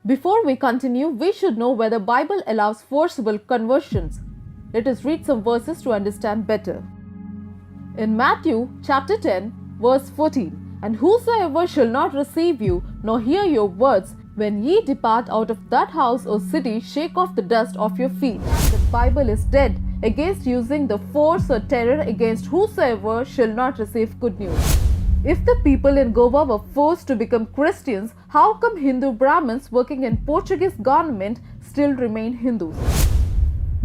Before we continue, we should know whether Bible allows forcible conversions. Let us read some verses to understand better. In Matthew chapter 10, verse 14, "And whosoever shall not receive you, nor hear your words, when ye depart out of that house or city, shake off the dust off your feet." The Bible is dead against using the force or terror against whosoever shall not receive good news. If the people in Goa were forced to become Christians, how come Hindu Brahmins working in Portuguese government still remain Hindus?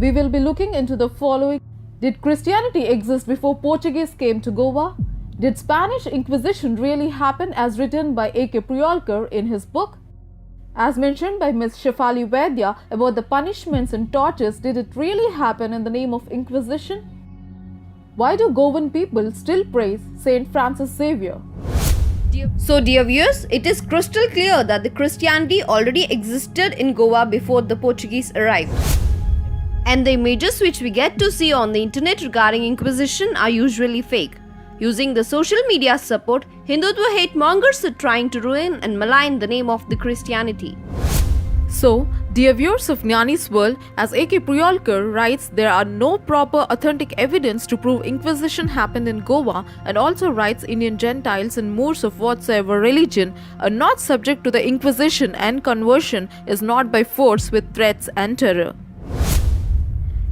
We will be looking into the following. Did Christianity exist before Portuguese came to Goa? Did Spanish Inquisition really happen as written by A.K. Priolkar in his book? As mentioned by Ms. Shefali Vaidya about the punishments and tortures, did it really happen in the name of Inquisition? Why do Goan people still praise Saint Francis Xavier? So dear viewers, it is crystal clear that the Christianity already existed in Goa before the Portuguese arrived. And the images which we get to see on the internet regarding Inquisition are usually fake. Using the social media support, Hindutva hate mongers are trying to ruin and malign the name of the Christianity. So, dear viewers of Jnani's World, as A.K. Priolkar writes, there are no proper authentic evidence to prove Inquisition happened in Goa, and also writes Indian Gentiles and Moors of whatsoever religion are not subject to the Inquisition, and conversion is not by force with threats and terror.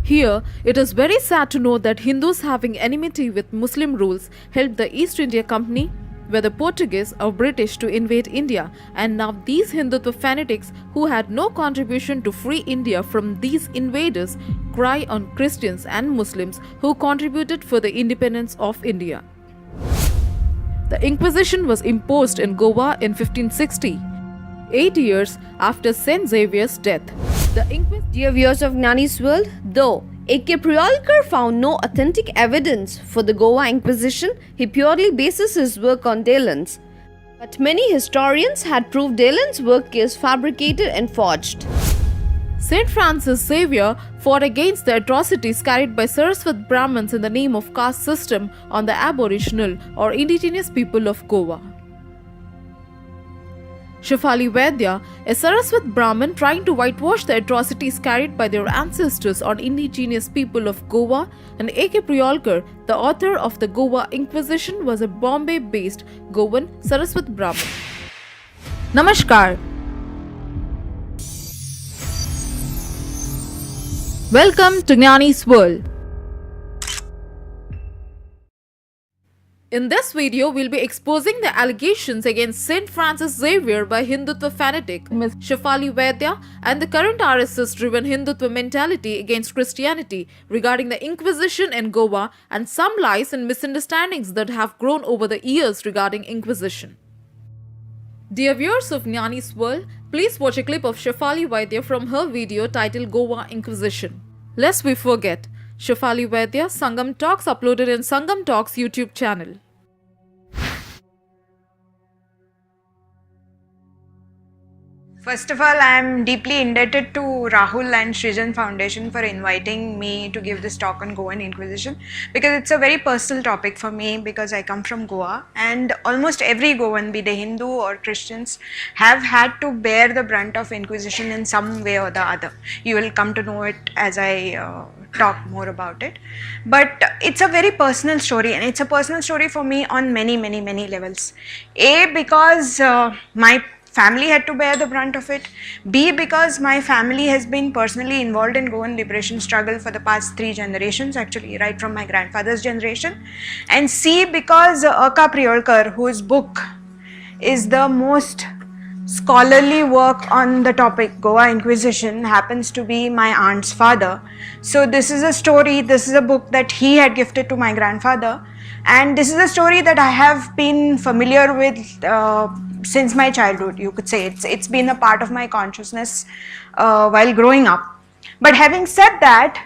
Here, it is very sad to know that Hindus having enmity with Muslim rules helped the East India Company, whether Portuguese or British, to invade India, and now these Hindutva fanatics who had no contribution to free India from these invaders cry on Christians and Muslims who contributed for the independence of India. The Inquisition was imposed in Goa in 1560, 8 years after Saint Xavier's death. Dear viewers of Jnani's World, though A.K. Priolkar found no authentic evidence for the Goa Inquisition, he purely bases his work on Dalen's. But many historians had proved Dalen's work is fabricated and forged. Saint Francis Xavier fought against the atrocities carried by Saraswat Brahmins in the name of caste system on the aboriginal or indigenous people of Goa. Shefali Vaidya, a Saraswat Brahmin trying to whitewash the atrocities carried by their ancestors on indigenous people of Goa, and A.K. Priolkar, the author of the Goa Inquisition, was a Bombay-based Goan Saraswat Brahmin. Namaskar. Welcome to Jnani's World. In this video, we'll be exposing the allegations against Saint Francis Xavier by Hindutva fanatic Ms. Shefali Vaidya and the current RSS-driven Hindutva mentality against Christianity regarding the Inquisition in Goa, and some lies and misunderstandings that have grown over the years regarding Inquisition. Dear viewers of Jnani's World, please watch a clip of Shefali Vaidya from her video titled Goa Inquisition. Lest we forget, Shefali Vaidya, Sangam Talks, uploaded in Sangam Talks YouTube channel. First of all, I am deeply indebted to Rahul and Srijan Foundation for inviting me to give this talk on Goan Inquisition, because it's a very personal topic for me, because I come from Goa and almost every Goan, be they Hindu or Christians, have had to bear the brunt of Inquisition in some way or the other. You will come to know it as I talk more about it. But it's a very personal story, and it's a personal story for me on many levels. A, because my family had to bear the brunt of it. B, because my family has been personally involved in Goan liberation struggle for the past 3 generations, actually right from my grandfather's generation. And C, because A.K. Priolkar, whose book is the most scholarly work on the topic Goa Inquisition, happens to be my aunt's father. So this is a story, this is a book that he had gifted to my grandfather, and this is a story that I have been familiar with since my childhood, you could say. It's been a part of my consciousness while growing up. But having said that,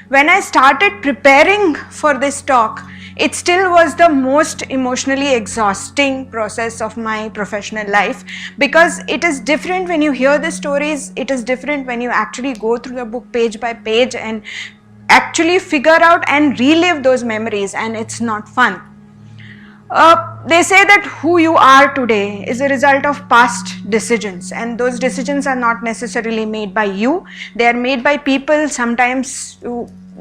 when I started preparing for this talk, it still was the most emotionally exhausting process of my professional life, because it is different when you hear the stories, it is different when you actually go through the book page by page and actually figure out and relive those memories, and it's not fun. They say that who you are today is a result of past decisions, and those decisions are not necessarily made by you. They are made by people sometimes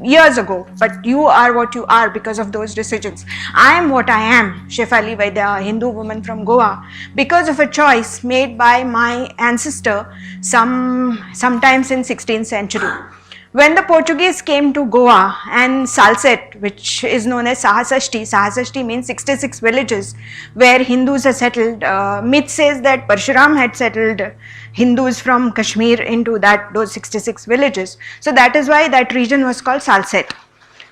years ago, but you are what you are because of those decisions. I am what I am, Shefali Vaidya, a Hindu woman from Goa, because of a choice made by my ancestor sometimes in 16th century. When the Portuguese came to Goa and Salsette, which is known as Sahasashti means 66 villages where Hindus are settled. Myth says that Parshuram had settled Hindus from Kashmir into those 66 villages. So that is why that region was called Salsette.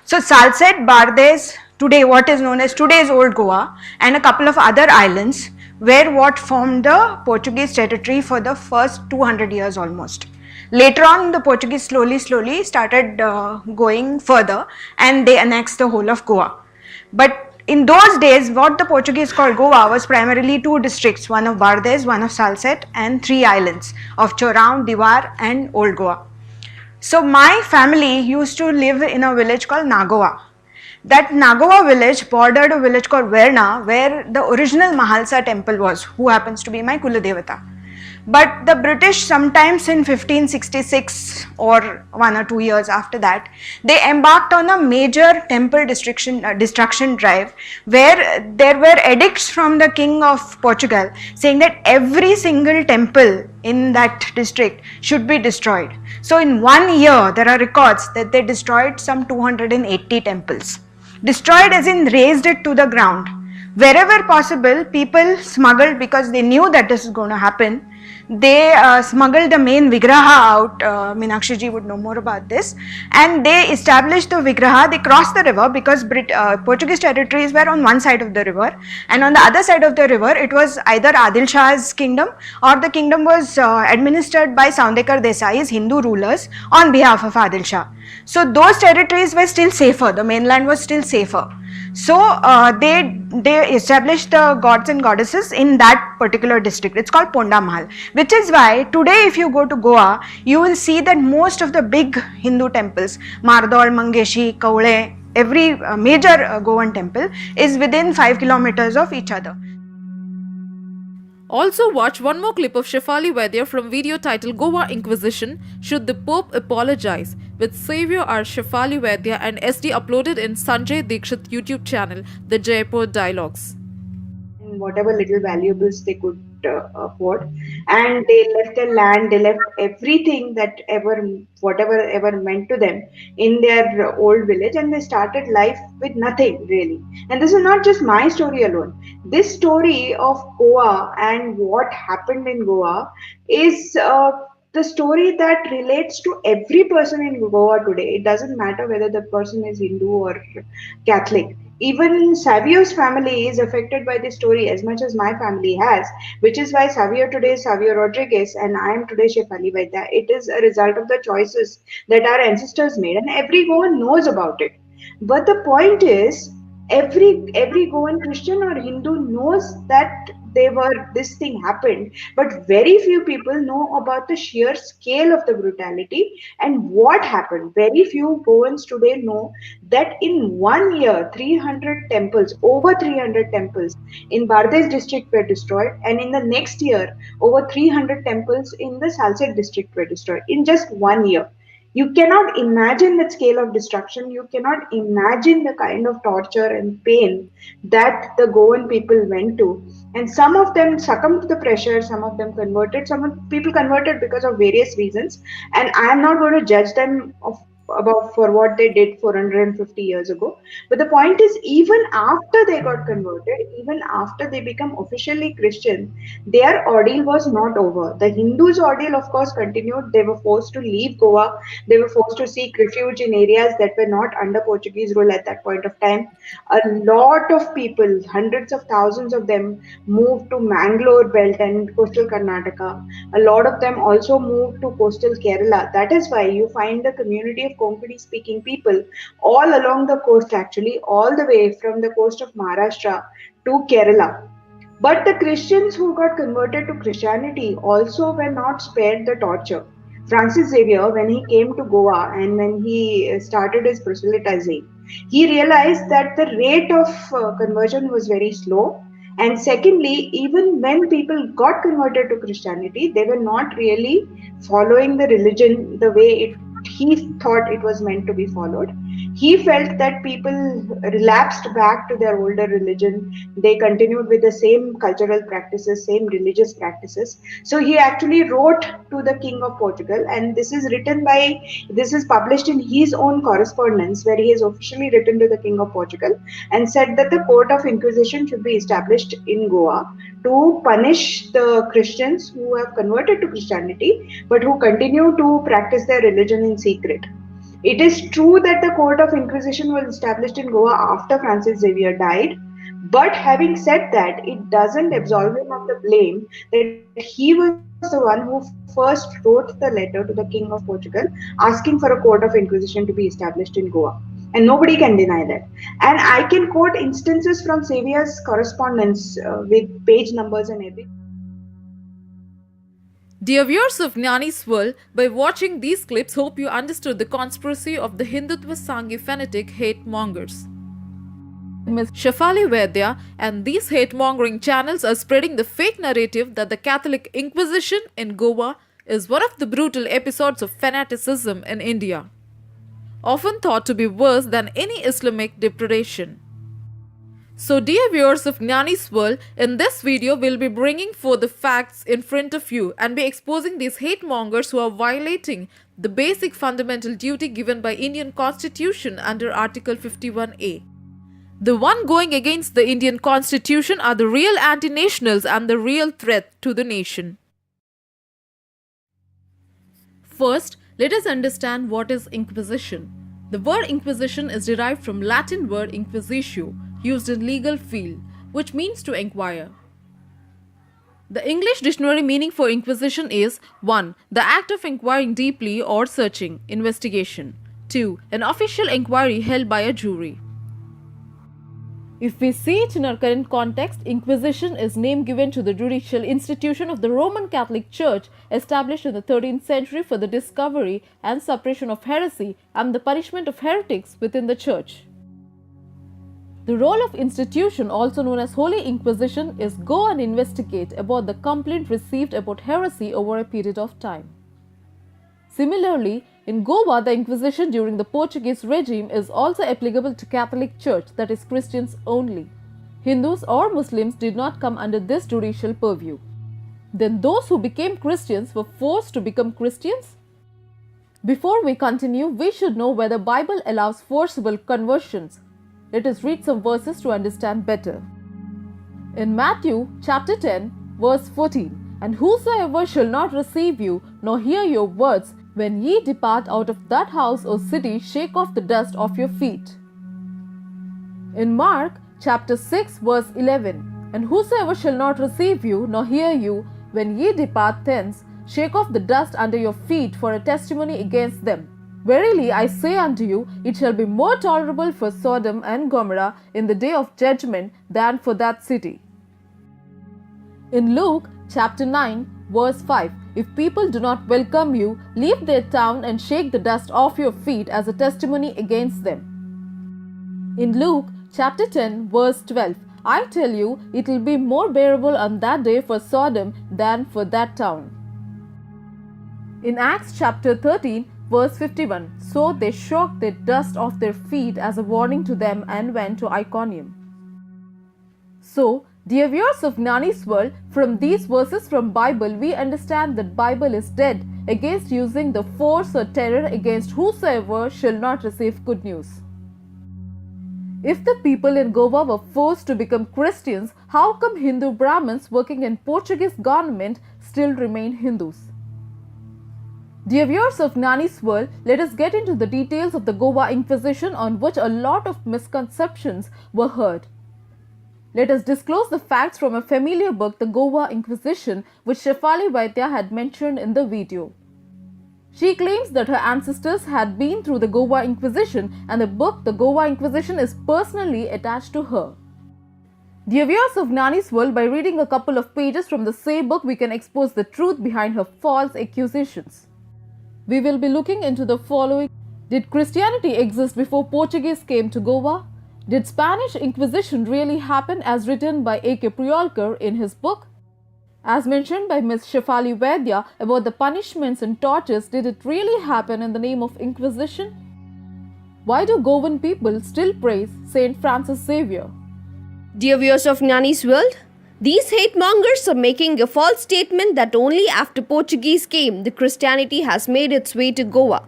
So Salsette, Bardez, today what is known as today's Old Goa, and a couple of other islands were what formed the Portuguese territory for the first 200 years almost. Later on, the Portuguese slowly started going further, and they annexed the whole of Goa. But in those days, what the Portuguese called Goa was primarily two districts, one of Bardez, one of Salsette, and three islands of Chorão, Diwar and Old Goa. So my family used to live in a village called Nagoa. That Nagoa village bordered a village called Verna, where the original Mahalsa temple was, who happens to be my Kuladevata. But the British, sometimes in 1566 or 1 or 2 years after that, they embarked on a major temple destruction drive, where there were edicts from the King of Portugal saying that every single temple in that district should be destroyed. So in 1 year, there are records that they destroyed some 280 temples. Destroyed as in razed it to the ground. Wherever possible, people smuggled, because they knew that this is going to happen, they smuggled the main Vigraha out. Meenakshi ji would know more about this. And they established the Vigraha. They crossed the river because Portuguese territories were on one side of the river. And on the other side of the river, it was either Adil Shah's kingdom, or the kingdom was administered by Saundekar Desai's Hindu rulers on behalf of Adil Shah. So those territories were still safer. The mainland was still safer. So they established the gods and goddesses in that particular district. It's called Ponda Mahal, which is why today if you go to Goa, you will see that most of the big Hindu temples, Mardol, Mangeshi, Kaule, every major Goan temple is within 5 kilometers of each other. Also watch one more clip of Shefali Vaidya from video titled Goa Inquisition, Should the Pope Apologize? With Saviour R. Shefali Vaidya and SD uploaded in Sanjay Dikshit YouTube channel, The Jaipur Dialogues. Whatever little valuables they could afford, and they left their land, they left everything that whatever ever meant to them in their old village, and they started life with nothing really. And this is not just my story alone. This story of Goa and what happened in Goa is the story that relates to every person in Goa today. It doesn't matter whether the person is Hindu or Catholic. Even Savio's family is affected by this story as much as my family has, which is why Savio today is Savio Rodriguez and I am today Shefali Vaidya. It is a result of the choices that our ancestors made, and every Goan knows about it. But the point is, every Goan Christian or Hindu knows that this thing happened, but very few people know about the sheer scale of the brutality and what happened. Very few Goans today know that in 1 year, 300 temples, over 300 temples in Bardez district were destroyed, and in the next year, over 300 temples in the Salsette district were destroyed in just 1 year. You cannot imagine that scale of destruction. You cannot imagine the kind of torture and pain that the Goan people went to. And some of them succumbed to the pressure, some of them converted, people converted because of various reasons. And I am not going to judge them for what they did 450 years ago. But the point is, even after they got converted, even after they become officially Christian, their ordeal was not over. The Hindus' ordeal, of course, continued. They were forced to leave Goa. They were forced to seek refuge in areas that were not under Portuguese rule at that point of time. A lot of people, hundreds of thousands of them, moved to Mangalore belt and coastal Karnataka. A lot of them also moved to coastal Kerala. That is why you find the community of Konkani speaking people all along the coast, actually all the way from the coast of Maharashtra to Kerala. But the Christians who got converted to Christianity also were not spared the torture. Francis Xavier, when he came to Goa and when he started his proselytizing, He realized that the rate of conversion was very slow. And secondly, even when people got converted to Christianity, they were not really following the religion the way he thought it was meant to be followed. He felt that people relapsed back to their older religion. They continued with the same cultural practices, same religious practices. So he actually wrote to the King of Portugal, and this is published in his own correspondence, where he has officially written to the King of Portugal and said that the court of inquisition should be established in Goa to punish the Christians who have converted to Christianity but who continue to practice their religion in secret. It is true that the court of inquisition was established in Goa after Francis Xavier died, but having said that, it doesn't absolve him of the blame that he was the one who first wrote the letter to the King of Portugal asking for a court of inquisition to be established in Goa. And nobody can deny that. And I can quote instances from Xavier's correspondence with page numbers and everything. Dear viewers of Jnani's World, by watching these clips, hope you understood the conspiracy of the Hindutva Sanghi fanatic hate mongers. Ms. Shefali Vaidya and these hate-mongering channels are spreading the fake narrative that the Catholic Inquisition in Goa is one of the brutal episodes of fanaticism in India, often thought to be worse than any Islamic depredation. So dear viewers of Jnani's World, in this video we'll be bringing forth the facts in front of you and be exposing these hate mongers who are violating the basic fundamental duty given by Indian Constitution under Article 51A. The one going against the Indian Constitution are the real anti-nationals and the real threat to the nation. First, let us understand what is Inquisition. The word Inquisition is derived from Latin word inquisitio, used in legal field, which means to inquire. The English dictionary meaning for Inquisition is 1. The act of inquiring deeply or searching, investigation. 2. An official inquiry held by a jury. If we see it in our current context, Inquisition is name given to the judicial institution of the Roman Catholic Church established in the 13th century for the discovery and suppression of heresy and the punishment of heretics within the Church. The role of institution, also known as Holy Inquisition, is go and investigate about the complaint received about heresy over a period of time. Similarly, in Goa, the Inquisition during the Portuguese regime is also applicable to Catholic Church, that is Christians only. Hindus or Muslims did not come under this judicial purview. Then those who became Christians were forced to become Christians? Before we continue, we should know whether Bible allows forcible conversions. Let us read some verses to understand better. In Matthew chapter 10, verse 14, "And whosoever shall not receive you, nor hear your words, when ye depart out of that house or city, shake off the dust off your feet." In Mark chapter 6, verse 11, "And whosoever shall not receive you, nor hear you, when ye depart thence, shake off the dust under your feet for a testimony against them. Verily I say unto you, it shall be more tolerable for Sodom and Gomorrah in the day of judgment than for that city." In Luke chapter 9, verse 5, "If people do not welcome you, leave their town and shake the dust off your feet as a testimony against them." In Luke chapter 10, verse 12, "I tell you, it will be more bearable on that day for Sodom than for that town." In Acts chapter 13, verse 51, "So they shook the dust off their feet as a warning to them and went to Iconium." So, dear viewers of Jnani's World, from these verses from Bible, we understand that Bible is dead against using the force or terror against whosoever shall not receive good news. If the people in Goa were forced to become Christians, how come Hindu Brahmins working in Portuguese government still remain Hindus? Dear viewers of Jnani's World, let us get into the details of the Goa Inquisition, on which a lot of misconceptions were heard. Let us disclose the facts from a familiar book, The Goa Inquisition, which Shefali Vaidya had mentioned in the video. She claims that her ancestors had been through the Goa Inquisition, and the book, The Goa Inquisition, is personally attached to her. Dear viewers of Jnani's World, by reading a couple of pages from the same book, we can expose the truth behind her false accusations. We will be looking into the following. Did Christianity exist before Portuguese came to Goa? Did Spanish Inquisition really happen as written by A.K. Priolkar in his book? As mentioned by Ms. Shefali Vaidya about the punishments and tortures, did it really happen in the name of Inquisition? Why do Goan people still praise Saint Francis Xavier? Dear viewers of Gnani's World, these hate mongers are making a false statement that only after Portuguese came, the Christianity has made its way to Goa.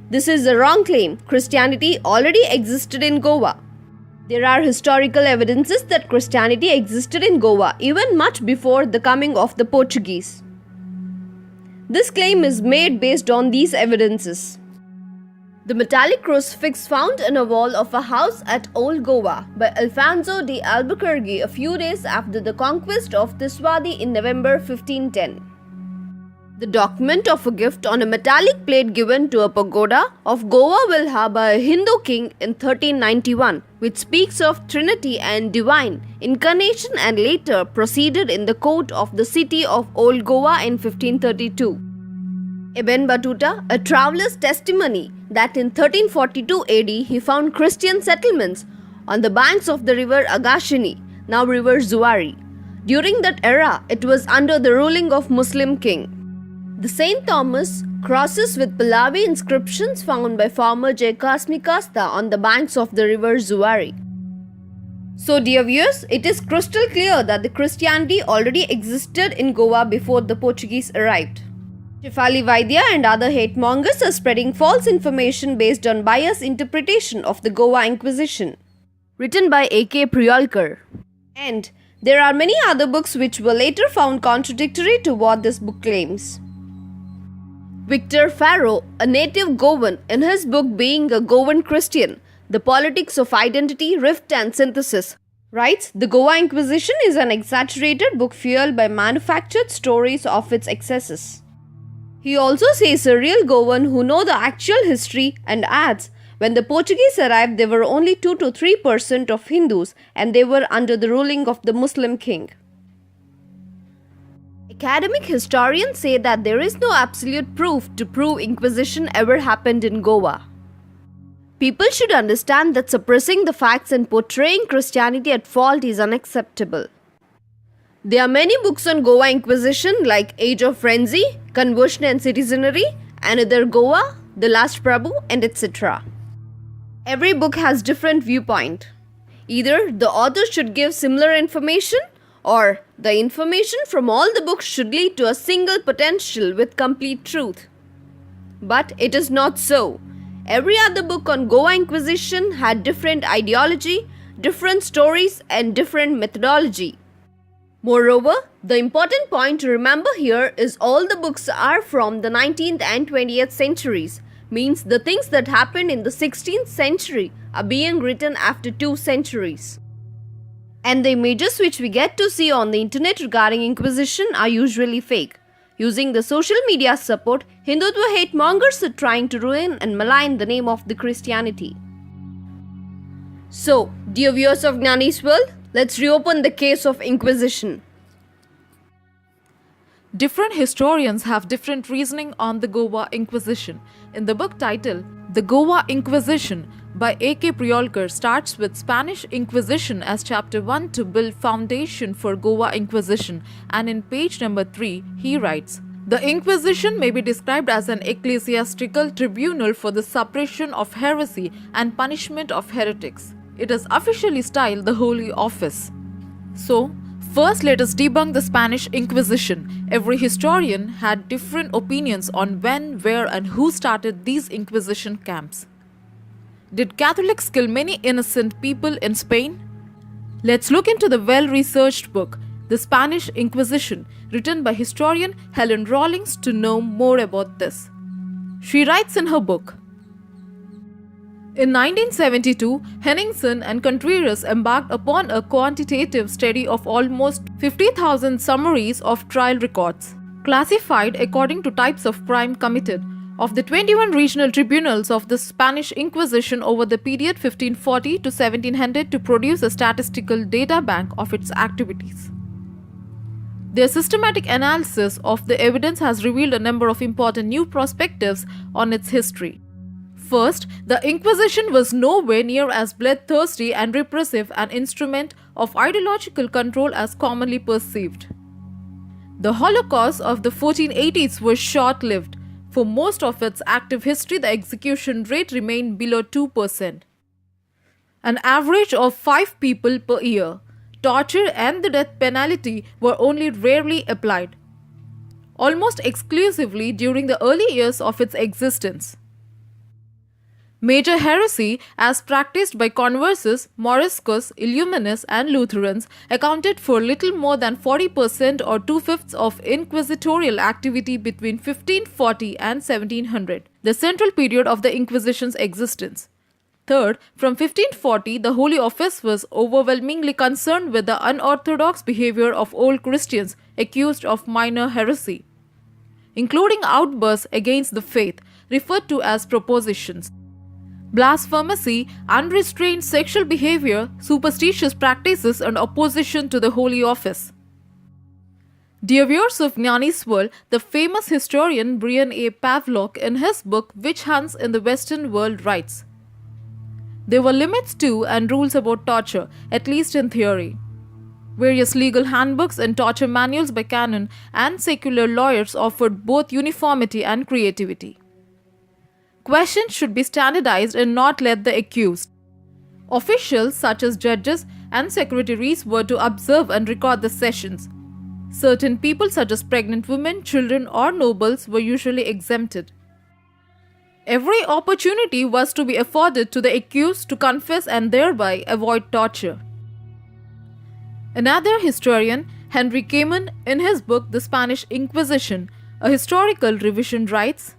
This is a wrong claim. Christianity already existed in Goa. There are historical evidences that Christianity existed in Goa even much before the coming of the Portuguese. This claim is made based on these evidences. The metallic crucifix found in a wall of a house at Old Goa by Alfonso de Albuquerque a few days after the conquest of Tiswadi in November 1510. The document of a gift on a metallic plate given to a pagoda of Goa Vilha by a Hindu king in 1391, which speaks of Trinity and Divine Incarnation and later proceeded in the court of the city of Old Goa in 1532. Ibn Battuta, a traveller's testimony that in 1342 AD he found Christian settlements on the banks of the river Agashini, now river Zuari. During that era, it was under the ruling of Muslim king. The St. Thomas crosses with Pahlavi inscriptions found by farmer Jaikas Mikasta on the banks of the river Zuari. So dear viewers, it is crystal clear that the Christianity already existed in Goa before the Portuguese arrived. Shefali Vaidya and other hate mongers are spreading false information based on biased interpretation of the Goa Inquisition, written by A.K. Priolkar. And there are many other books which were later found contradictory to what this book claims. Victor Farrow, a native Goan, in his book Being a Goan Christian, The Politics of Identity, Rift and Synthesis, writes, the Goa Inquisition is an exaggerated book fueled by manufactured stories of its excesses. He also says a real Goan who know the actual history and adds, when the Portuguese arrived there were only 2 to 3% of Hindus and they were under the ruling of the Muslim king. Academic historians say that there is no absolute proof to prove Inquisition ever happened in Goa. People should understand that suppressing the facts and portraying Christianity at fault is unacceptable. There are many books on Goa Inquisition like Age of Frenzy, Conversion and Citizenry, Another Goa, The Last Prabhu, and etc. Every book has different viewpoint. Either the author should give similar information or the information from all the books should lead to a single potential with complete truth. But it is not so. Every other book on Goa Inquisition had different ideology, different stories and different methodology. Moreover, the important point to remember here is all the books are from the 19th and 20th centuries, means the things that happened in the 16th century are being written after 2 centuries. And the images which we get to see on the internet regarding Inquisition are usually fake. Using the social media support, Hindutva hate mongers are trying to ruin and malign the name of the Christianity. So, dear viewers of Gnani's World, let's reopen the case of Inquisition. Different historians have different reasoning on the Goa Inquisition. In the book titled The Goa Inquisition by A.K. Priolkar starts with Spanish Inquisition as chapter 1 to build foundation for Goa Inquisition, and in page number 3 he writes, the Inquisition may be described as an ecclesiastical tribunal for the suppression of heresy and punishment of heretics. It is officially styled the Holy Office. So, first let us debunk the Spanish Inquisition. Every historian had different opinions on when, where and who started these Inquisition camps. Did Catholics kill many innocent people in Spain? Let's look into the well-researched book, The Spanish Inquisition, written by historian Helen Rawlings to know more about this. She writes in her book, in 1972, Henningsen and Contreras embarked upon a quantitative study of almost 50,000 summaries of trial records, classified according to types of crime committed, of the 21 regional tribunals of the Spanish Inquisition over the period 1540 to 1700 to produce a statistical data bank of its activities. Their systematic analysis of the evidence has revealed a number of important new perspectives on its history. First, the Inquisition was nowhere near as bloodthirsty and repressive an instrument of ideological control as commonly perceived. The Holocaust of the 1480s was short-lived. For most of its active history, the execution rate remained below 2%. An average of 5 people per year. Torture and the death penalty were only rarely applied, almost exclusively during the early years of its existence. Major heresy, as practiced by conversos, Moriscos, Illuminists, and Lutherans, accounted for little more than 40% or 2/5 of inquisitorial activity between 1540 and 1700, the central period of the Inquisition's existence. Third, from 1540, the Holy Office was overwhelmingly concerned with the unorthodox behavior of old Christians accused of minor heresy, including outbursts against the faith, referred to as propositions, blasphemy, unrestrained sexual behavior, superstitious practices, and opposition to the Holy Office. Dear viewers of Jnani's World, the famous historian Brian A. Pavlock, in his book Witch Hunts in the Western World, writes, "There were limits to and rules about torture, at least in theory. Various legal handbooks and torture manuals by canon and secular lawyers offered both uniformity and creativity. Questions should be standardized and not let the accused. Officials such as judges and secretaries were to observe and record the sessions. Certain people such as pregnant women, children, or nobles were usually exempted. Every opportunity was to be afforded to the accused to confess and thereby avoid torture." Another historian, Henry Kamen, in his book The Spanish Inquisition, a historical revision, writes,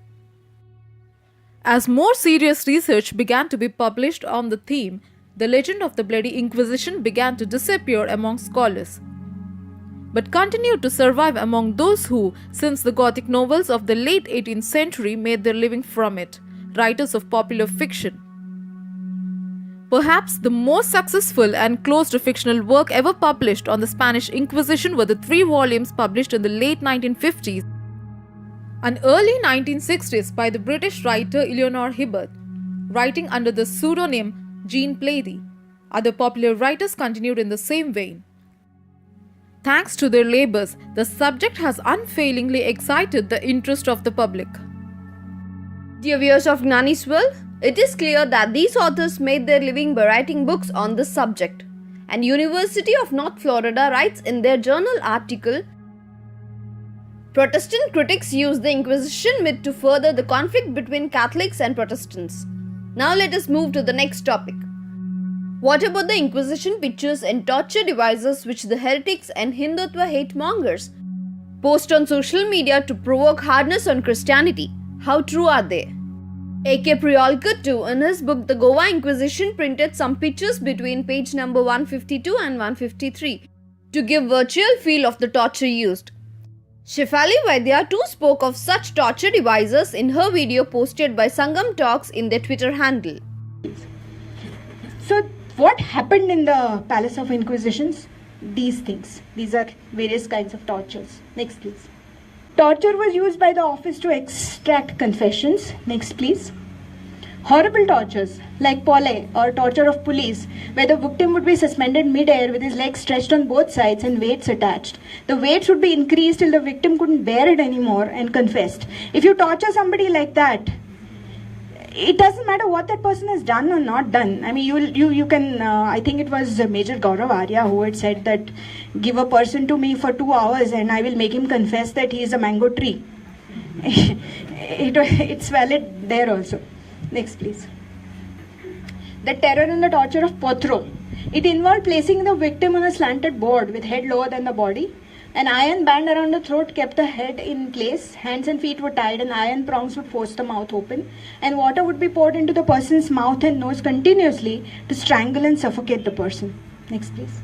"As more serious research began to be published on the theme, the legend of the Bloody Inquisition began to disappear among scholars, but continued to survive among those who, since the Gothic novels of the late 18th century, made their living from it, writers of popular fiction. Perhaps the most successful and close to fictional work ever published on the Spanish Inquisition were the 3 volumes published in the late 1950s and early 1960s by the British writer Eleanor Hibbert, writing under the pseudonym Jean Plaidy. Other popular writers continued in the same vein. Thanks to their labors, the subject has unfailingly excited the interest of the public." Dear viewers of Jnani's World, it is clear that these authors made their living by writing books on this subject. And University of North Florida writes in their journal article, "Protestant critics use the Inquisition myth to further the conflict between Catholics and Protestants." Now let us move to the next topic. What about the Inquisition pictures and torture devices which the heretics and Hindutva hate mongers post on social media to provoke hardness on Christianity? How true are they? A.K. Priolkar too, in his book The Goa Inquisition, printed some pictures between page number 152 and 153 to give virtual feel of the torture used. Shefali Vaidya too spoke of such torture devices in her video posted by Sangam Talks in their Twitter handle. So what happened in the Palace of Inquisitions? These things. These are various kinds of tortures. Next please. Torture was used by the office to extract confessions. Next please. Horrible tortures like polle or torture of police, where the victim would be suspended mid-air with his legs stretched on both sides and weights attached. The weights would be increased till the victim couldn't bear it anymore and confessed. If you torture somebody like that, it doesn't matter what that person has done or not done. I mean, you can, I think it was Major Gaurav Arya who had said that, give a person to me for 2 hours and I will make him confess that he is a mango tree. It's valid there also. Next please. The terror and the torture of Potro. It involved placing the victim on a slanted board with head lower than the body. An iron band around the throat kept the head in place, hands and feet were tied, and iron prongs would force the mouth open, and water would be poured into the person's mouth and nose continuously to strangle and suffocate the person. Next please.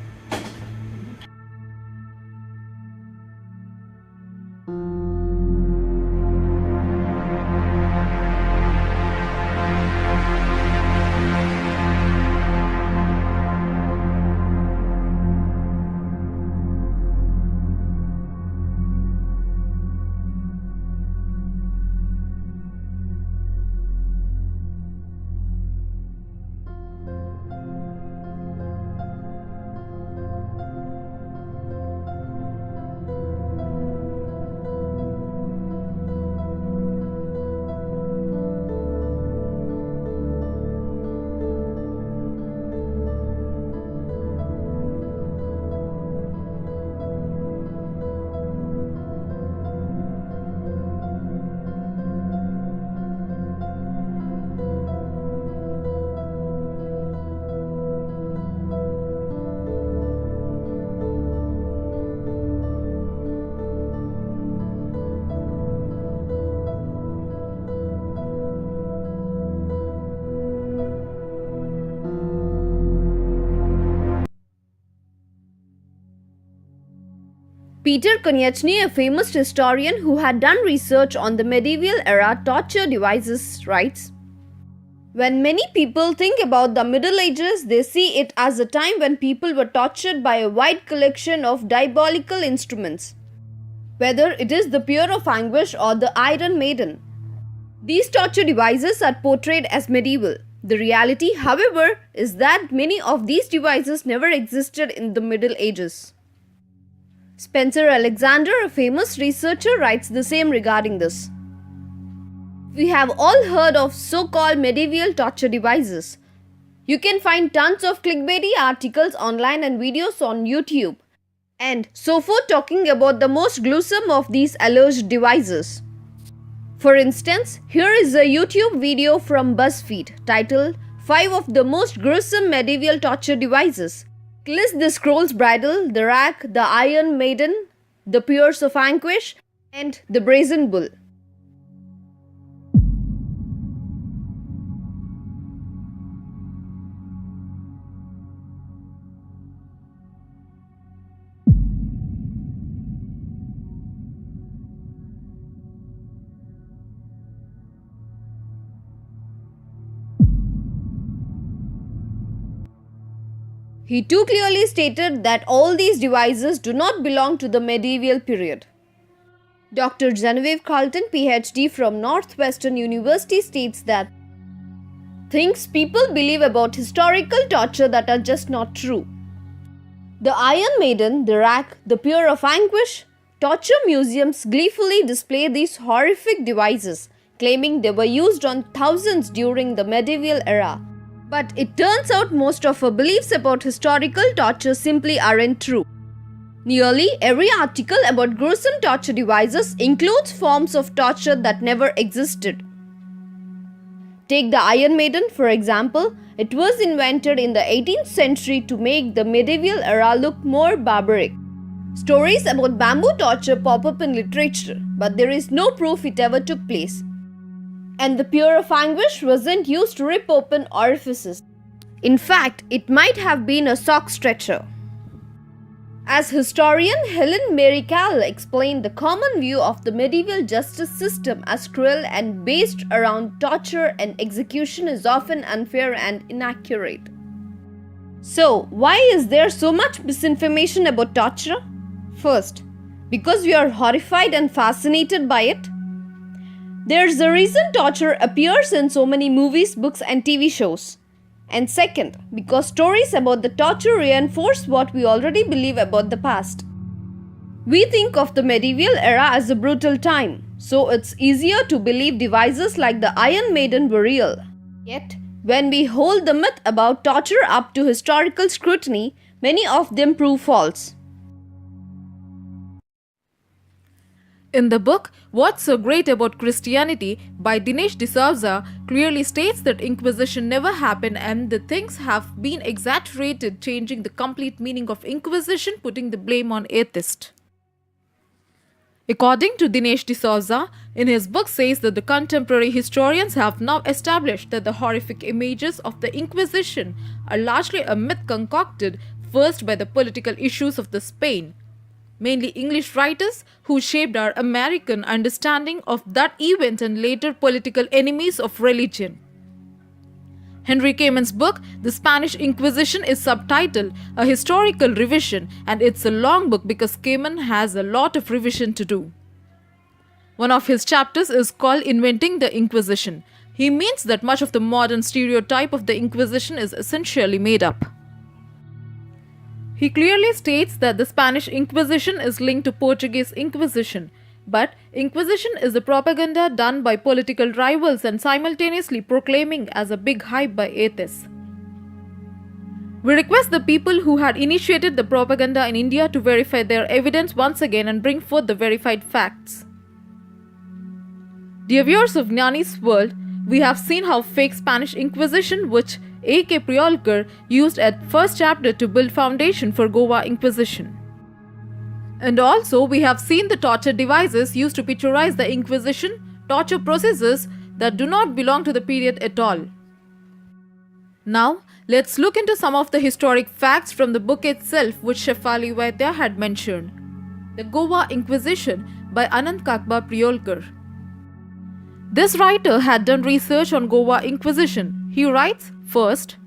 Peter Konieczny, a famous historian who had done research on the medieval era torture devices, writes, "When many people think about the Middle Ages, they see it as a time when people were tortured by a wide collection of diabolical instruments, whether it is the Peer of Anguish or the Iron Maiden. These torture devices are portrayed as medieval. The reality, however, is that many of these devices never existed in the Middle Ages." Spencer Alexander, a famous researcher, writes the same regarding this. "We have all heard of so-called medieval torture devices. You can find tons of clickbaity articles online and videos on YouTube and so forth talking about the most gruesome of these alleged devices. For instance, here is a YouTube video from BuzzFeed titled 5 of the most gruesome medieval torture devices. List the Scroll's Bridle, the Rack, the Iron Maiden, the Pierce of Anguish, and the Brazen Bull." He too clearly stated that all these devices do not belong to the medieval period. Dr. Genevieve Carlton, PhD from Northwestern University, states that things people believe about historical torture that are just not true. The Iron Maiden, the Rack, the Peer of Anguish, torture museums gleefully display these horrific devices, claiming they were used on thousands during the medieval era. But it turns out most of our beliefs about historical torture simply aren't true. Nearly every article about gruesome torture devices includes forms of torture that never existed. Take the Iron Maiden, for example. It was invented in the 18th century to make the medieval era look more barbaric. Stories about bamboo torture pop up in literature, but there is no proof it ever took place. And the Peer of Anguish wasn't used to rip open orifices. In fact, it might have been a sock stretcher. As historian Helen Mary Cowell explained, the common view of the medieval justice system as cruel and based around torture and execution is often unfair and inaccurate. So, why is there so much misinformation about torture? First, because we are horrified and fascinated by it. There's a reason torture appears in so many movies, books, and TV shows. And second, because stories about the torture reinforce what we already believe about the past. We think of the medieval era as a brutal time, so it's easier to believe devices like the Iron Maiden were real. Yet, when we hold the myth about torture up to historical scrutiny, many of them prove false. In the book What's So Great About Christianity by Dinesh D'Souza clearly states that Inquisition never happened and the things have been exaggerated, changing the complete meaning of Inquisition, putting the blame on atheists. According to Dinesh D'Souza, in his book says that the contemporary historians have now established that the horrific images of the Inquisition are largely a myth concocted first by the political issues of the Spain, mainly English writers who shaped our American understanding of that event, and later political enemies of religion. Henry Kamen's book, The Spanish Inquisition, is subtitled A Historical Revision, and it's a long book because Kamen has a lot of revision to do. One of his chapters is called Inventing the Inquisition. He means that much of the modern stereotype of the Inquisition is essentially made up. He clearly states that the Spanish Inquisition is linked to Portuguese Inquisition, but Inquisition is the propaganda done by political rivals and simultaneously proclaiming as a big hype by atheists. We request the people who had initiated the propaganda in India to verify their evidence once again and bring forth the verified facts. Dear viewers of Gnani's World, we have seen how fake Spanish Inquisition, which A.K. Priolkar used at first chapter to build foundation for Goa Inquisition. And also we have seen the torture devices used to picturize the Inquisition, torture processes that do not belong to the period at all. Now, let's look into some of the historic facts from the book itself which Shefali Vaidya had mentioned. The Goa Inquisition by Anand Kakba Priolkar. This writer had done research on Goa Inquisition. He writes, first,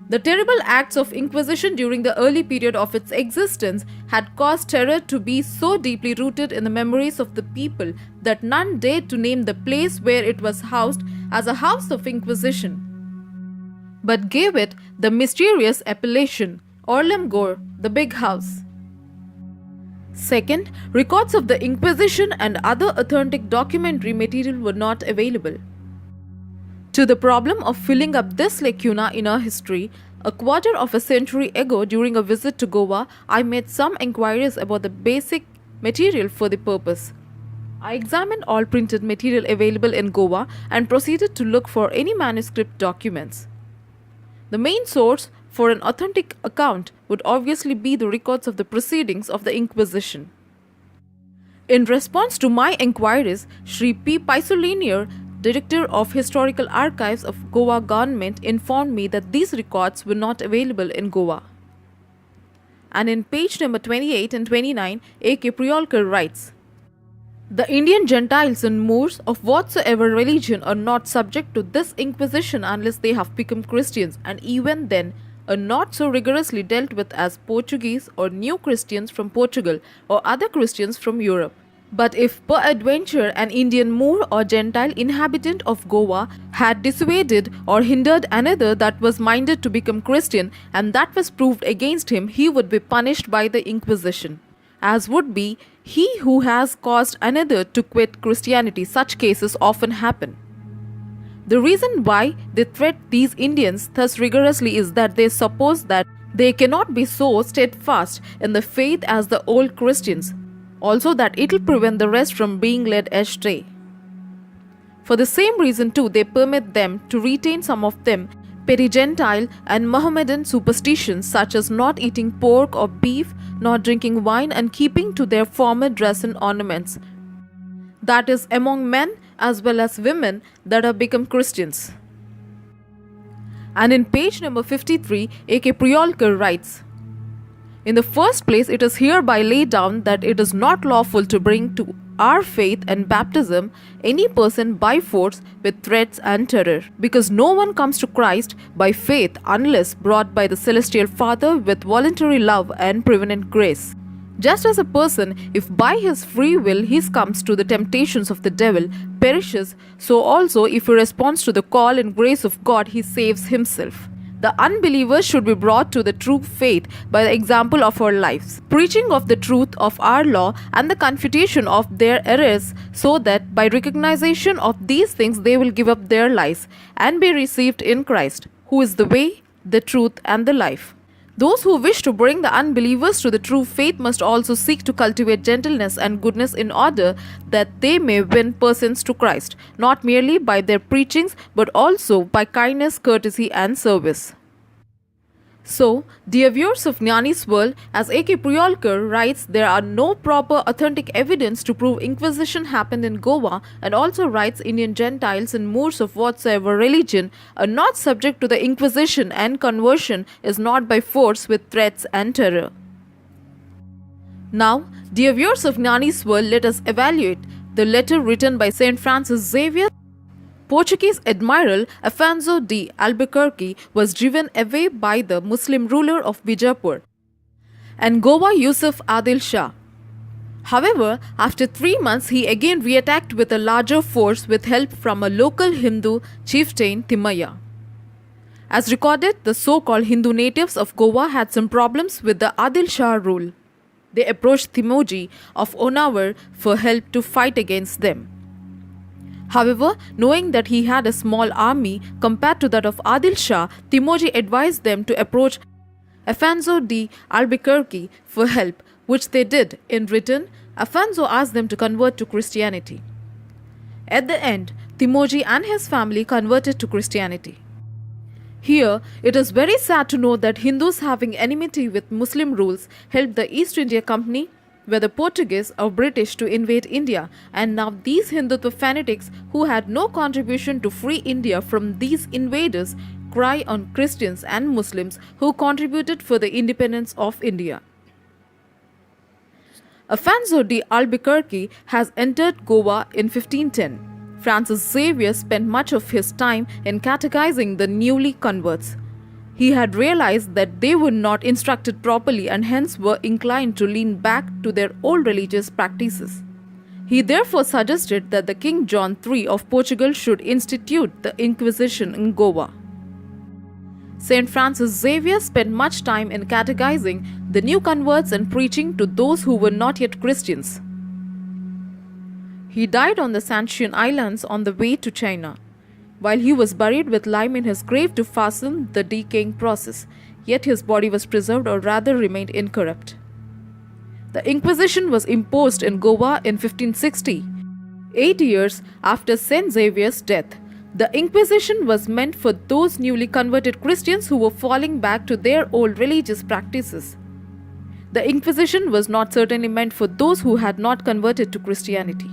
the terrible acts of Inquisition during the early period of its existence had caused terror to be so deeply rooted in the memories of the people that none dared to name the place where it was housed as a house of Inquisition, but gave it the mysterious appellation, Orlemgor, the Big House. Second, records of the Inquisition and other authentic documentary material were not available. To the problem of filling up this lacuna in our history, a quarter of a century ago during a visit to Goa, I made some inquiries about the basic material for the purpose. I examined all printed material available in Goa and proceeded to look for any manuscript documents. The main source for an authentic account would obviously be the records of the proceedings of the Inquisition. In response to my inquiries, Sri P. Paisolinier, Director of Historical Archives of Goa Government, informed me that these records were not available in Goa. And in page number 28 and 29, A.K. Priolkar writes, the Indian Gentiles and Moors of whatsoever religion are not subject to this Inquisition unless they have become Christians, and even then are not so rigorously dealt with as Portuguese or New Christians from Portugal or other Christians from Europe. But if peradventure an Indian Moor or Gentile inhabitant of Goa had dissuaded or hindered another that was minded to become Christian, and that was proved against him, he would be punished by the Inquisition, as would be he who has caused another to quit Christianity. Such cases often happen. The reason why they threat these Indians thus rigorously is that they suppose that they cannot be so steadfast in the faith as the old Christians, also that it will prevent the rest from being led astray. For the same reason too, they permit them to retain some of them peri-Gentile and Mohammedan superstitions, such as not eating pork or beef, not drinking wine, and keeping to their former dress and ornaments. That is, among men as well as women that have become Christians. And in page number 53, A.K. Priolkar writes, in the first place, it is hereby laid down that it is not lawful to bring to our faith and baptism any person by force with threats and terror, because no one comes to Christ by faith unless brought by the Celestial Father with voluntary love and prevenient grace. Just as a person, if by his free will he succumbs to the temptations of the devil, perishes, so also if he responds to the call and grace of God, he saves himself. The unbelievers should be brought to the true faith by the example of our lives, preaching of the truth of our law and the confutation of their errors, so that by recognition of these things they will give up their lies and be received in Christ, who is the way, the truth, and the life. Those who wish to bring the unbelievers to the true faith must also seek to cultivate gentleness and goodness in order that they may win persons to Christ, not merely by their preachings but also by kindness, courtesy, and service. So, dear viewers of Jnani's World, as A.K. Priolkar writes, there are no proper authentic evidence to prove Inquisition happened in Goa, and also writes Indian Gentiles and Moors of whatsoever religion are not subject to the Inquisition, and conversion is not by force with threats and terror. Now, dear viewers of Jnani's World, let us evaluate the letter written by St. Francis Xavier. Portuguese Admiral Afonso de Albuquerque was driven away by the Muslim ruler of Bijapur and Goa Yusuf Adil Shah. However, after 3 months he again reattacked with a larger force with help from a local Hindu chieftain Timaya. As recorded, the so-called Hindu natives of Goa had some problems with the Adil Shah rule. They approached Timoji of Onawar for help to fight against them. However, knowing that he had a small army compared to that of Adil Shah, Timoji advised them to approach Afonso de Albuquerque for help, which they did. In return, Afonso asked them to convert to Christianity. At the end, Timoji and his family converted to Christianity. Here, it is very sad to note that Hindus having enmity with Muslim rules helped the East India Company, whether Portuguese or British, to invade India, and now these Hindutva fanatics who had no contribution to free India from these invaders cry on Christians and Muslims who contributed for the independence of India. Afonso de Albuquerque has entered Goa in 1510. Francis Xavier spent much of his time in catechizing the newly converts. He had realized that they were not instructed properly and hence were inclined to lean back to their old religious practices. He therefore suggested that the King John III of Portugal should institute the Inquisition in Goa. Saint Francis Xavier spent much time in catechizing the new converts and preaching to those who were not yet Christians. He died on the Santian Islands on the way to China, while he was buried with lime in his grave to fasten the decaying process, yet his body was preserved or rather remained incorrupt. The Inquisition was imposed in Goa in 1560, 8 years after Saint Xavier's death. The Inquisition was meant for those newly converted Christians who were falling back to their old religious practices. The Inquisition was not certainly meant for those who had not converted to Christianity.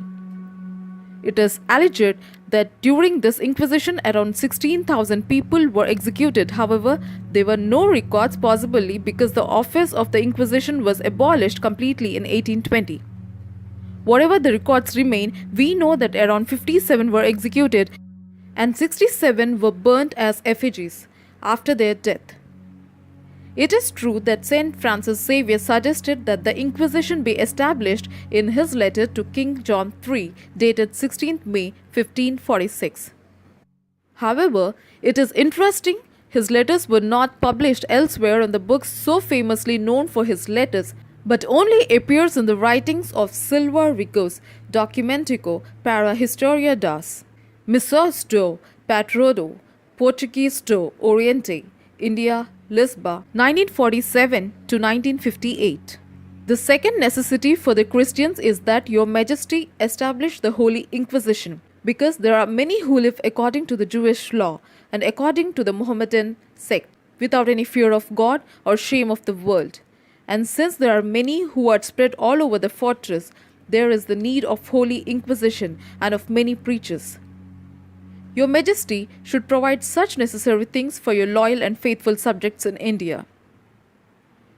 It is alleged that during this Inquisition around 16,000 people were executed. However, there were no records, possibly because the office of the Inquisition was abolished completely in 1820. Whatever the records remain, we know that around 57 were executed and 67 were burnt as effigies after their death. It is true that Saint Francis Xavier suggested that the Inquisition be established in his letter to King John III, dated 16th May 1546. However, it is interesting his letters were not published elsewhere in the books so famously known for his letters, but only appears in the writings of Silva Rigos, Documentico para Historia das Missões do Patrodo, Portuguese do Oriente, India, Lisbon, 1947 to 1958. The second necessity for the Christians is that Your Majesty establish the Holy Inquisition, because there are many who live according to the Jewish law and according to the Mohammedan sect, without any fear of God or shame of the world. And since there are many who are spread all over the fortress, there is the need of Holy Inquisition and of many preachers. Your Majesty should provide such necessary things for your loyal and faithful subjects in India.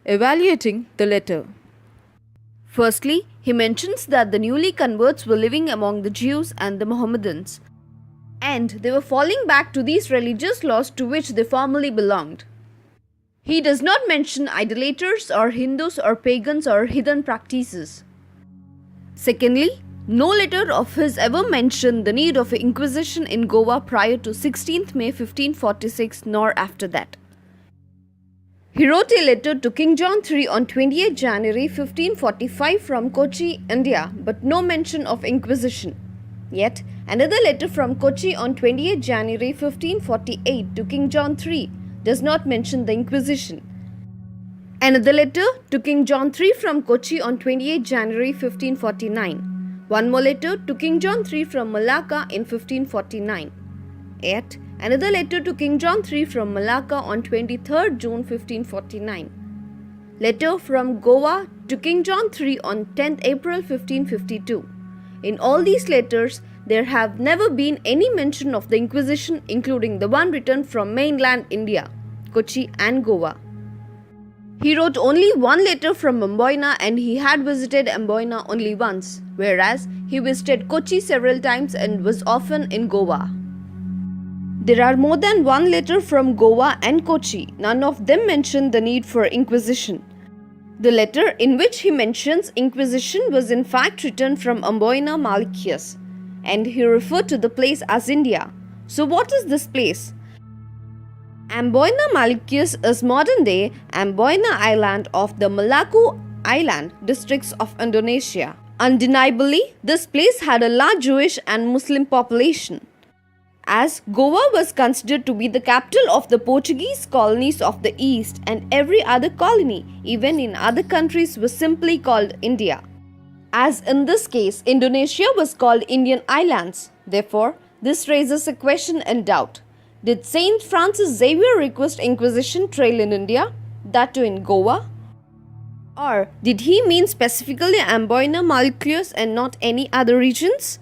Evaluating the letter. Firstly, he mentions that the newly converts were living among the Jews and the Mohammedans, and they were falling back to these religious laws to which they formerly belonged. He does not mention idolaters or Hindus or pagans or hidden practices. Secondly, no letter of his ever mentioned the need of an inquisition in Goa prior to 16th May 1546 nor after that. He wrote a letter to King John III on 28 January 1545 from Kochi, India, but no mention of inquisition. Yet, another letter from Kochi on 28 January 1548 to King John III does not mention the inquisition. Another letter to King John III from Kochi on 28 January 1549. One more letter to King John III from Malacca in 1549. Yet, another letter to King John III from Malacca on 23rd June 1549. Letter from Goa to King John III on 10th April 1552. In all these letters, there have never been any mention of the Inquisition, including the one written from mainland India, Kochi and Goa. He wrote only one letter from Amboina and he had visited Amboina only once, whereas he visited Kochi several times and was often in Goa. There are more than one letter from Goa and Kochi. None of them mention the need for inquisition. The letter in which he mentions inquisition was in fact written from Amboina Malikius, and he referred to the place as India. So what is this place? Amboina Malikius is modern-day Amboina Island of the Maluku Island districts of Indonesia. Undeniably, this place had a large Jewish and Muslim population. As Goa was considered to be the capital of the Portuguese colonies of the East, and every other colony, even in other countries, was simply called India. As in this case, Indonesia was called Indian Islands. Therefore, this raises a question and doubt. Did Saint Francis Xavier request Inquisition trial in India, that too in Goa? Or did he mean specifically Amboina Malikius and not any other regions?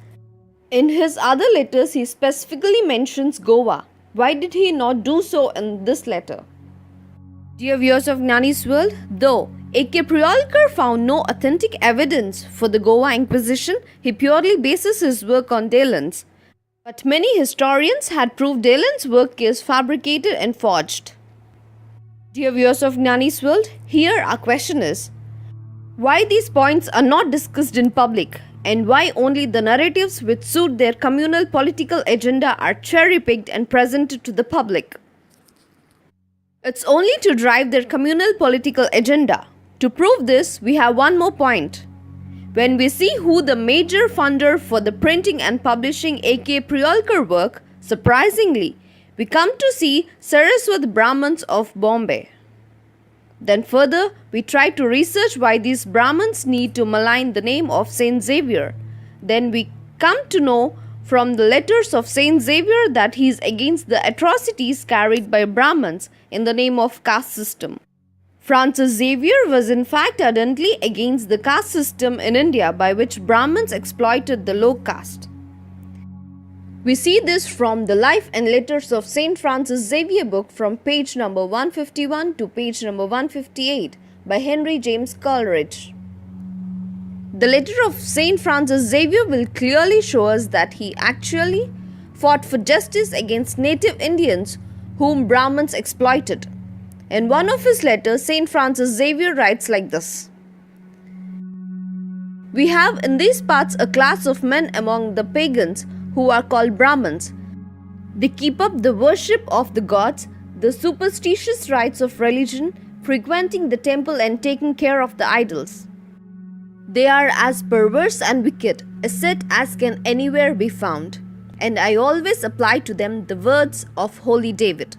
In his other letters, he specifically mentions Goa. Why did he not do so in this letter? Dear viewers of Gnani's World, though A.K. Priyolkar found no authentic evidence for the Goa Inquisition. He purely bases his work on Dalen's. But many historians had proved Dalen's work is fabricated and forged. Dear viewers of Gnani's World, here our question is, why these points are not discussed in public, and why only the narratives which suit their communal political agenda are cherry-picked and presented to the public? It's only to drive their communal political agenda. To prove this, we have one more point. When we see who the major funder for the printing and publishing A.K. Priyolkar work, surprisingly, we come to see Saraswat Brahmins of Bombay. Then further, we try to research why these Brahmins need to malign the name of Saint Xavier. Then we come to know from the letters of Saint Xavier that he is against the atrocities carried by Brahmins in the name of caste system. Francis Xavier was in fact ardently against the caste system in India by which Brahmins exploited the low caste. We see this from the Life and Letters of Saint Francis Xavier book from page number 151 to page number 158 by Henry James Coleridge. The letter of Saint Francis Xavier will clearly show us that he actually fought for justice against native Indians whom Brahmins exploited. In one of his letters, Saint Francis Xavier writes like this: "We have in these parts a class of men among the pagans who are called Brahmins. They keep up the worship of the gods, the superstitious rites of religion, frequenting the temple and taking care of the idols. They are as perverse and wicked a set as can anywhere be found, and I always apply to them the words of holy David.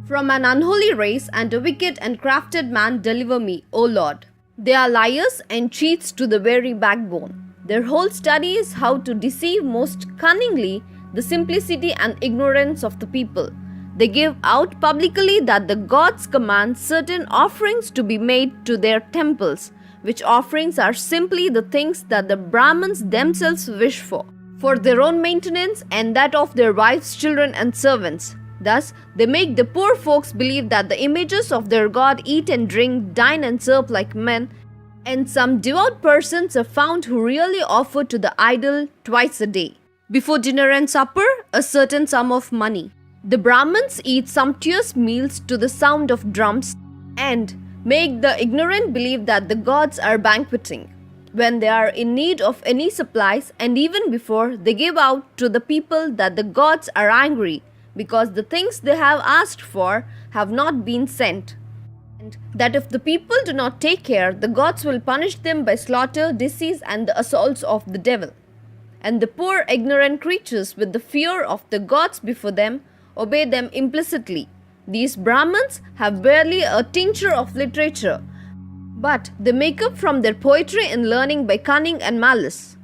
From an unholy race and a wicked and crafted man deliver me, O Lord. They are liars and cheats to the very backbone. Their whole study is how to deceive most cunningly the simplicity and ignorance of the people. They give out publicly that the gods command certain offerings to be made to their temples, which offerings are simply the things that the Brahmins themselves wish for their own maintenance and that of their wives, children and servants. Thus, they make the poor folks believe that the images of their god eat and drink, dine and serve like men, and some devout persons are found who really offer to the idol twice a day, before dinner and supper, a certain sum of money. The Brahmins eat sumptuous meals to the sound of drums and make the ignorant believe that the gods are banqueting. When they are in need of any supplies, and even before, they give out to the people that the gods are angry because the things they have asked for have not been sent, and that if the people do not take care, the gods will punish them by slaughter, disease and the assaults of the devil. And the poor ignorant creatures, with the fear of the gods before them, obey them implicitly. These Brahmins have barely a tincture of literature, but they make up from their poetry and learning by cunning and malice.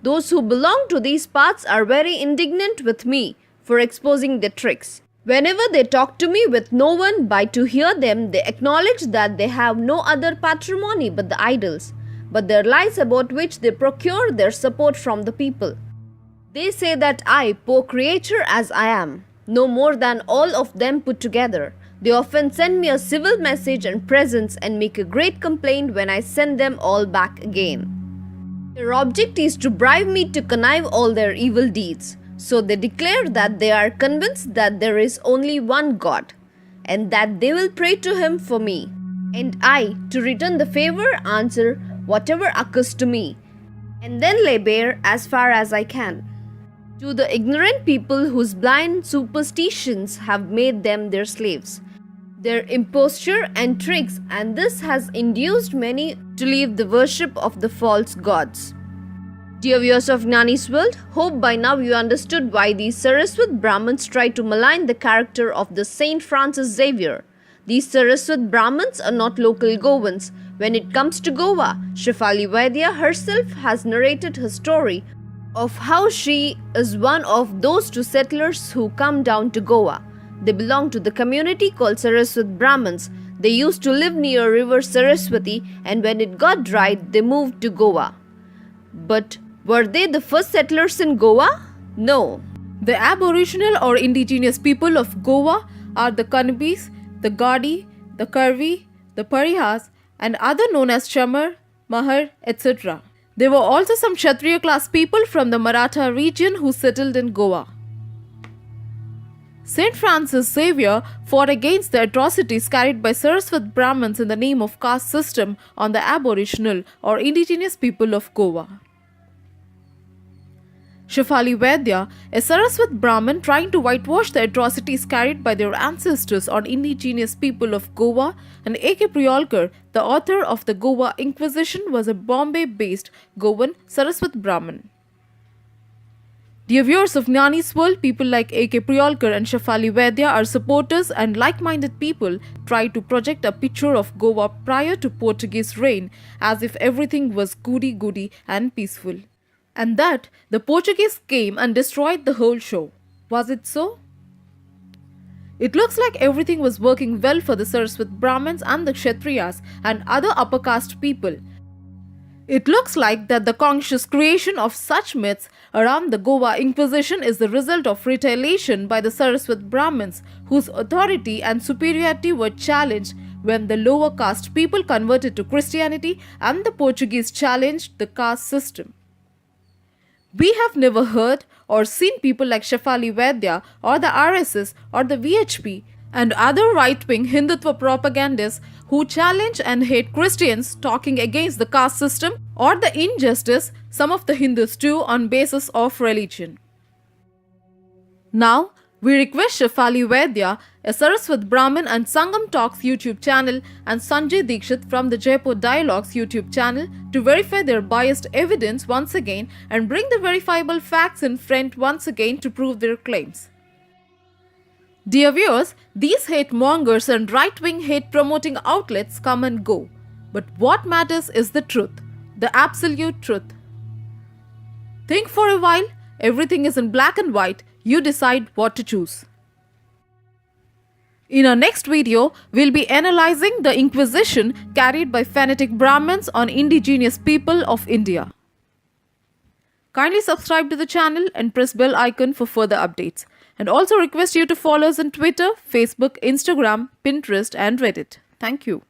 Those who belong to these parts are very indignant with me for exposing their tricks. Whenever they talk to me with no one by to hear them, they acknowledge that they have no other patrimony but the idols, but their lies about which they procure their support from the people. They say that I, poor creature as I am, know more than all of them put together. They often send me a civil message and presents and make a great complaint when I send them all back again. Their object is to bribe me to connive all their evil deeds. So they declare that they are convinced that there is only one God, and that they will pray to him for me. And I, to return the favor, answer whatever occurs to me, and then lay bare as far as I can to the ignorant people whose blind superstitions have made them their slaves, their imposture and tricks, and this has induced many to leave the worship of the false gods. Dear viewers of Gnani's World, hope by now you understood why these Saraswat Brahmins try to malign the character of the Saint Francis Xavier. These Saraswat Brahmins are not local Goans. When it comes to Goa, Shefali Vaidya herself has narrated her story of how she is one of those two settlers who come down to Goa. They belong to the community called Saraswat Brahmins. They used to live near river Saraswati, and when it got dried, they moved to Goa. But were they the first settlers in Goa? No. The aboriginal or indigenous people of Goa are the Kannabis, the Gadi, the Karvi, the Parihas and other known as Chamar, Mahar, etc. There were also some Kshatriya class people from the Maratha region who settled in Goa. Saint Francis Xavier fought against the atrocities carried by Saraswat Brahmins in the name of caste system on the aboriginal or indigenous people of Goa. Shefali Vaidya, a Saraswat Brahmin trying to whitewash the atrocities carried by their ancestors on indigenous people of Goa, and A.K. Priyolkar, the author of the Goa Inquisition, was a Bombay-based Goan Saraswat Brahmin. Dear viewers of Gnani's World, people like A.K. Priyolkar and Shefali Vaidya are supporters and like-minded people try to project a picture of Goa prior to Portuguese reign as if everything was goody-goody and peaceful. And that the Portuguese came and destroyed the whole show. Was it so? It looks like everything was working well for the Saraswat Brahmins and the Kshatriyas and other upper caste people. It looks like that the conscious creation of such myths around the Goa Inquisition is the result of retaliation by the Saraswat Brahmins, whose authority and superiority were challenged when the lower caste people converted to Christianity and the Portuguese challenged the caste system. We have never heard or seen people like Shefali Vaidya or the RSS or the VHP and other right-wing Hindutva propagandists who challenge and hate Christians talking against the caste system or the injustice some of the Hindus do on basis of religion. Now, we request Shefali Vaidya, a Saraswat Brahmin and Sangam Talks YouTube channel, and Sanjay Dikshit from the Jaipur Dialogues YouTube channel to verify their biased evidence once again and bring the verifiable facts in front once again to prove their claims. Dear viewers, these hate mongers and right-wing hate-promoting outlets come and go. But what matters is the truth, the absolute truth. Think for a while, everything is in black and white. You decide what to choose. In our next video, we'll be analyzing the Inquisition carried by fanatic Brahmins on indigenous people of India. Kindly subscribe to the channel and press bell icon for further updates. And also request you to follow us on Twitter, Facebook, Instagram, Pinterest and Reddit. Thank you.